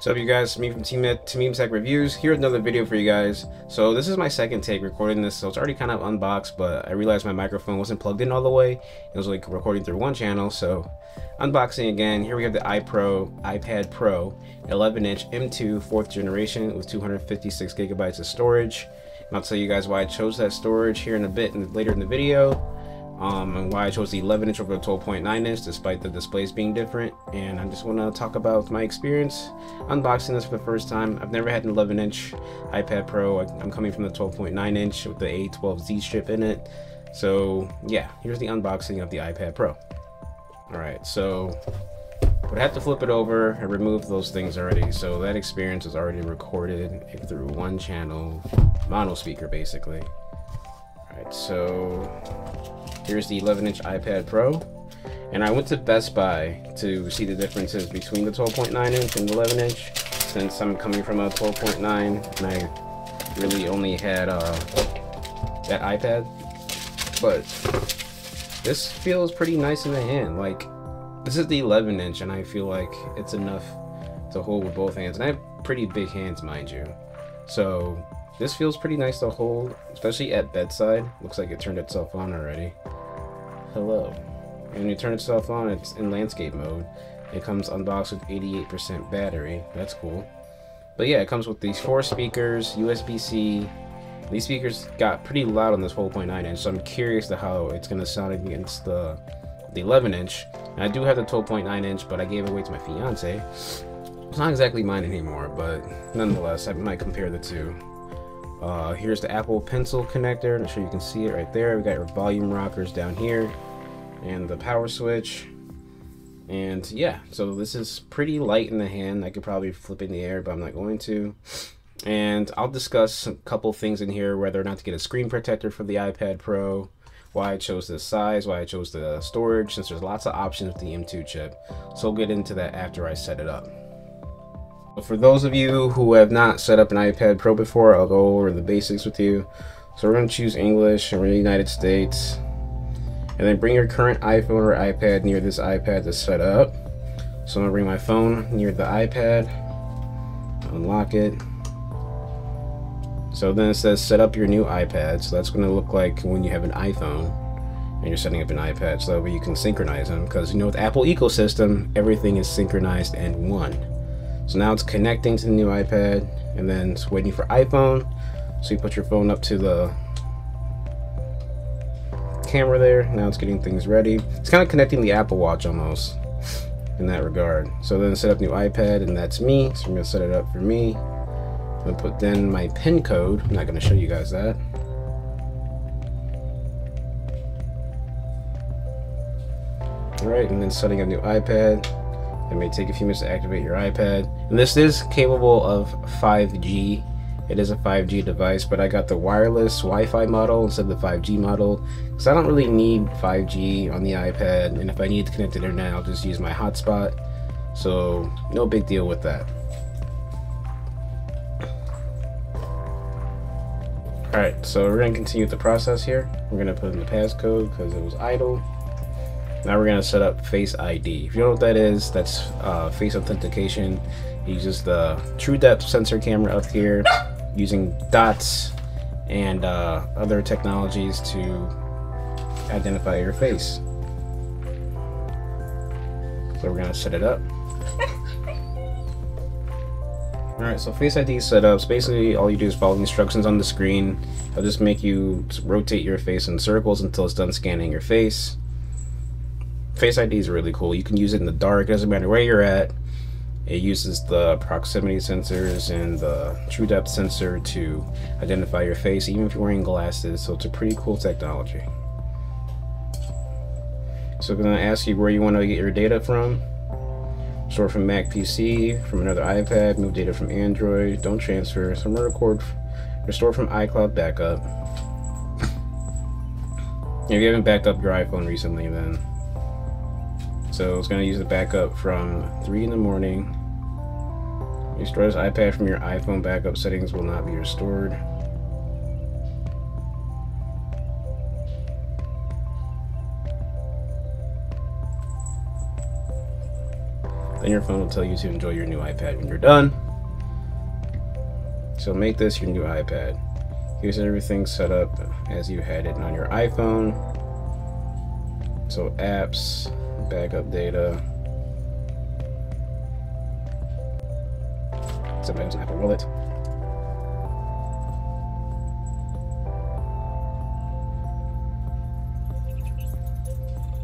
What's up, you guys? It's me from Team Tech Reviews. Here's another video for you guys. So this is my second take recording this, so it's already kind of unboxed, but I realized my microphone wasn't plugged in all the way. It was like recording through one channel, so unboxing again. Here we have the iPad Pro 11-inch M2 4th generation with 256 gigabytes of storage. And I'll tell you guys why I chose that storage here in a bit and later in the video. And why I chose the 11-inch over the 12.9-inch despite the displays being different. And I just want to talk about my experience unboxing this for the first time. I've never had an 11-inch iPad Pro. I'm coming from the 12.9-inch with the A12Z chip in it. So yeah, here's the unboxing of the iPad Pro. Alright, so would have to flip it over and remove those things already. So that experience is already recorded through one channel, mono speaker basically. Alright, so here's the 11-inch iPad Pro, and I went to Best Buy to see the differences between the 12.9-inch and the 11-inch, since I'm coming from a 12.9 and I really only had that iPad. But this feels pretty nice in the hand. Like, this is the 11-inch, and I feel like it's enough to hold with both hands, and I have pretty big hands, mind you. So this feels pretty nice to hold, especially at bedside. Looks like it turned itself on already. Hello. And when you turn itself on, it's in landscape mode. It comes unboxed with 88% battery. That's cool. But yeah, it comes with these 4 speakers, USB-C. These speakers got pretty loud on this 12.9-inch, so I'm curious to how it's going to sound against the 11-inch. And I do have the 12.9-inch, but I gave it away to my fiance. It's not exactly mine anymore, but nonetheless, I might compare the two. Here's the Apple Pencil connector. I'm sure you can see it right there. We got your volume rockers down here and the power switch. And yeah, so this is pretty light in the hand. I could probably flip it in the air, but I'm not going to. And I'll discuss a couple things in here, whether or not to get a screen protector for the iPad Pro, why I chose this size, why I chose the storage, since there's lots of options with the M2 chip. So we'll get into that after I set it up. For those of you who have not set up an iPad Pro before, I'll go over the basics with you. So we're going to choose English, and we're in the United States. And then bring your current iPhone or iPad near this iPad to set up. So I'm going to bring my phone near the iPad, unlock it. So then it says set up your new iPad. So that's going to look like when you have an iPhone and you're setting up an iPad, so that way you can synchronize them. Because you know, with Apple ecosystem, everything is synchronized and one. So now it's connecting to the new iPad, and then it's waiting for iPhone. So you put your phone up to the camera there. Now it's getting things ready. It's kind of connecting the Apple Watch almost in that regard. So then set up new iPad, and that's me. So I'm gonna set it up for me. I'm gonna put then my PIN code. I'm not gonna show you guys that. All right, and then setting a new iPad. It may take a few minutes to activate your iPad. And this is capable of 5G. It is a 5G device, but I got the wireless Wi-Fi model instead of the 5G model, because I don't really need 5G on the iPad, and if I need to connect to the internet, I'll just use my hotspot. So no big deal with that. Alright, so we're going to continue the process here. We're going to put in the passcode because it was idle. Now we're going to set up Face ID. If you don't know what that is, that's face authentication. It uses the true depth sensor camera up here, using dots and other technologies to identify your face. So we're going to set it up. Alright, so Face ID is set up. So basically all you do is follow the instructions on the screen. It'll just make you rotate your face in circles until it's done scanning your face. Face ID is really cool. You can use it in the dark. It doesn't matter where you're at. It uses the proximity sensors and the true depth sensor to identify your face, even if you're wearing glasses. So it's a pretty cool technology. So I'm going to ask you where you want to get your data from. Store from Mac PC, from another iPad, move data from Android, don't transfer. So I'm going to record, restore from iCloud backup. If you haven't backed up your iPhone recently, then. So it's going to use the backup from 3 in the morning. Restore this iPad from your iPhone. Backup settings will not be restored. Then your phone will tell you to enjoy your new iPad when you're done. So make this your new iPad. Here's everything set up as you had it on your iPhone. So apps, backup data, sometimes an Apple Wallet.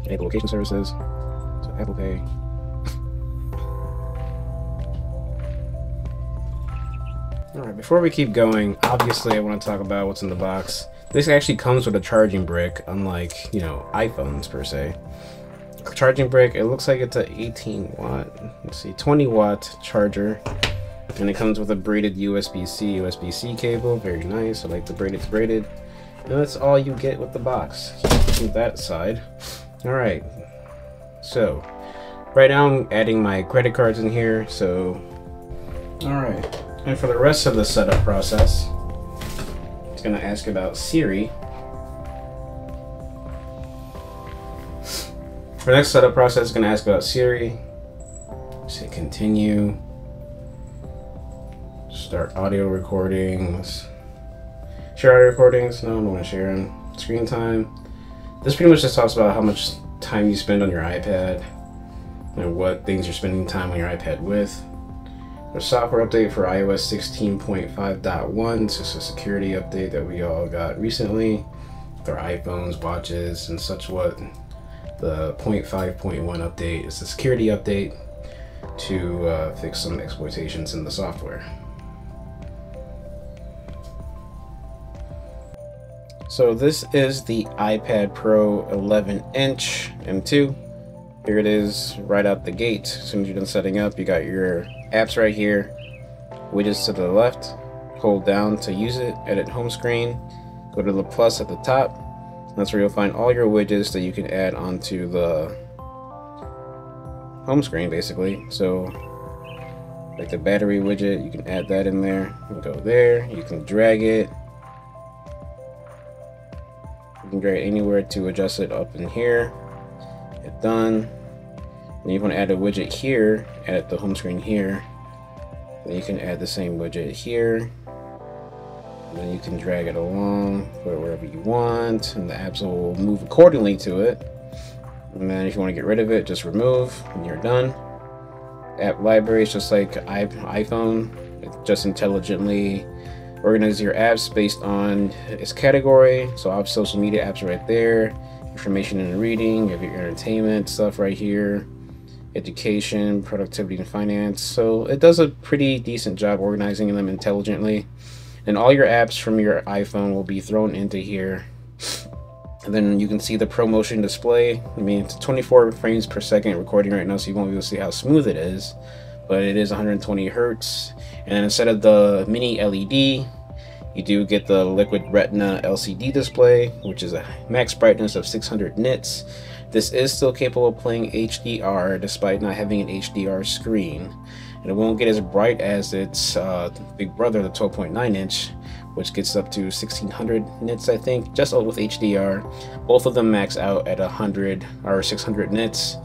Enable location services, so Apple Pay. Alright, before we keep going, obviously I want to talk about what's in the box. This actually comes with a charging brick, unlike, you know, iPhones per se. Charging brick, it looks like it's an 18 watt, let's see, 20 watt charger. And it comes with a braided USB-C cable, very nice. I like the braided. And that's all you get with the box. Keep that aside. Alright, so right now I'm adding my credit cards in here, so alright. And for the rest of the setup process, it's going to ask about Siri. For the next setup process, it's going to ask about Siri. Say continue. Start audio recordings. Share audio recordings. No, I don't want to share them. Screen time. This pretty much just talks about how much time you spend on your iPad and what things you're spending time on your iPad with. A software update for iOS 16.5.1. It's just a security update that we all got recently with our iPhones, watches, and such what. The 0.5.1 update is the security update to fix some exploitations in the software. So this is the iPad Pro 11-inch M2. Here it is right out the gate. As soon as you're done setting up, you got your apps right here, widgets to the left. Hold down to use it, edit home screen. Go to the plus at the top. That's where you'll find all your widgets that you can add onto the home screen, basically. So, like the battery widget, you can add that in there. You can go there, you can drag it. You can drag it anywhere to adjust it up in here. Hit done. Then you want to add a widget here, add the home screen here. Then you can add the same widget here. And then you can drag it along, put it wherever you want, and the apps will move accordingly to it. And then if you want to get rid of it, just remove, and you're done. App library is just like iPhone. It just intelligently organizes your apps based on its category. So I have social media apps right there, information and reading, you have your entertainment stuff right here, education, productivity, and finance. So it does a pretty decent job organizing them intelligently. And all your apps from your iPhone will be thrown into here. And then you can see the ProMotion display. I mean, it's 24 frames per second recording right now, so you won't be able to see how smooth it is. But it is 120 hertz. And instead of the mini LED, you do get the Liquid Retina LCD display, which is a max brightness of 600 nits. This is still capable of playing HDR despite not having an HDR screen. And it won't get as bright as its big brother, the 12.9 inch, which gets up to 1600 nits, I think, just with HDR. Both of them max out at 100 or 600 nits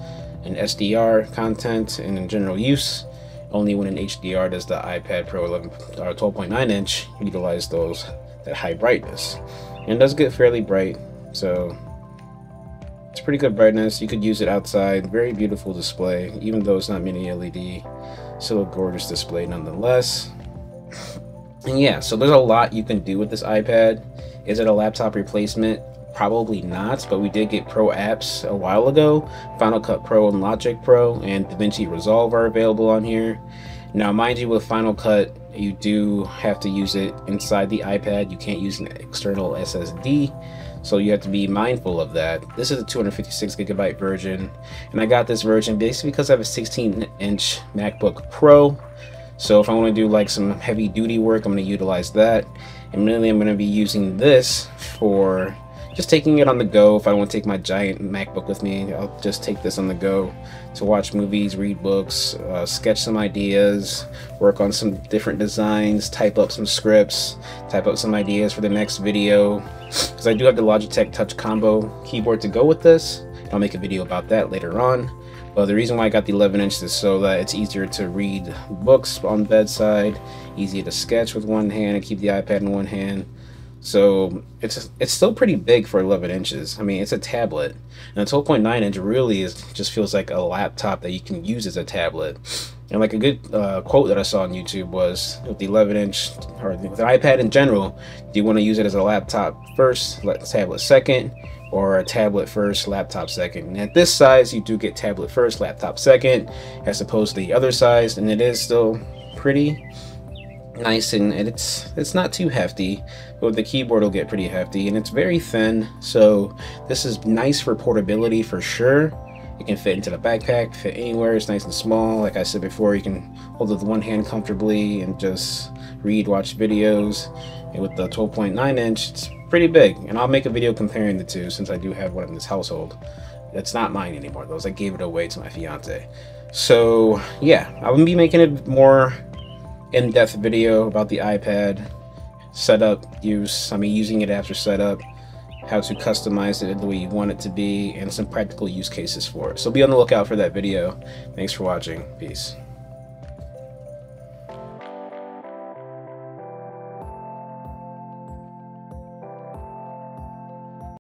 in SDR content and in general use. Only when in HDR does the iPad Pro 11 or 12.9 inch utilize that high brightness. And it does get fairly bright, so it's pretty good brightness. You could use it outside. Very beautiful display, even though it's not mini LED. Still a gorgeous display nonetheless. And yeah, so there's a lot you can do with this iPad. Is it a laptop replacement? Probably not, but we did get Pro apps a while ago. Final Cut Pro and Logic Pro and DaVinci Resolve are available on here. Now, mind you, with Final Cut, you do have to use it inside the iPad. You can't use an external SSD, so you have to be mindful of that. This is a 256 gigabyte version, and I got this version basically because I have a 16-inch MacBook Pro. So if I want to do like some heavy duty work, I'm going to utilize that. And mainly I'm going to be using this for just taking it on the go. If I want to take my giant MacBook with me, I'll just take this on the go to watch movies, read books, sketch some ideas, work on some different designs, type up some scripts, type up some ideas for the next video. Because I do have the Logitech Touch Combo keyboard to go with this. I'll make a video about that later on. But the reason why I got the 11-inch is so that it's easier to read books on bedside, easier to sketch with one hand and keep the iPad in one hand. So it's still pretty big for 11 inches. I mean, it's a tablet, and the 12.9 inch really just feels like a laptop that you can use as a tablet. And like a good quote that I saw on YouTube was, with the 11 inch or with an iPad in general, do you want to use it as a laptop first, tablet second, or a tablet first, laptop second? And at this size, you do get tablet first, laptop second, as opposed to the other size, and it is still pretty nice, and it's not too hefty, but the keyboard will get pretty hefty, and it's very thin, so this is nice for portability for sure. It can fit into the backpack, fit anywhere. It's nice and small. Like I said before, you can hold it with one hand comfortably and just read, watch videos. And with the 12.9 inch, it's pretty big, and I'll make a video comparing the two since I do have one in this household. It's not mine anymore though, I gave it away to my fiance. So yeah, I will be making a more in-depth video about the iPad setup, using it after setup, how to customize it the way you want it to be, and some practical use cases for it. So be on the lookout for that video. Thanks for watching. Peace.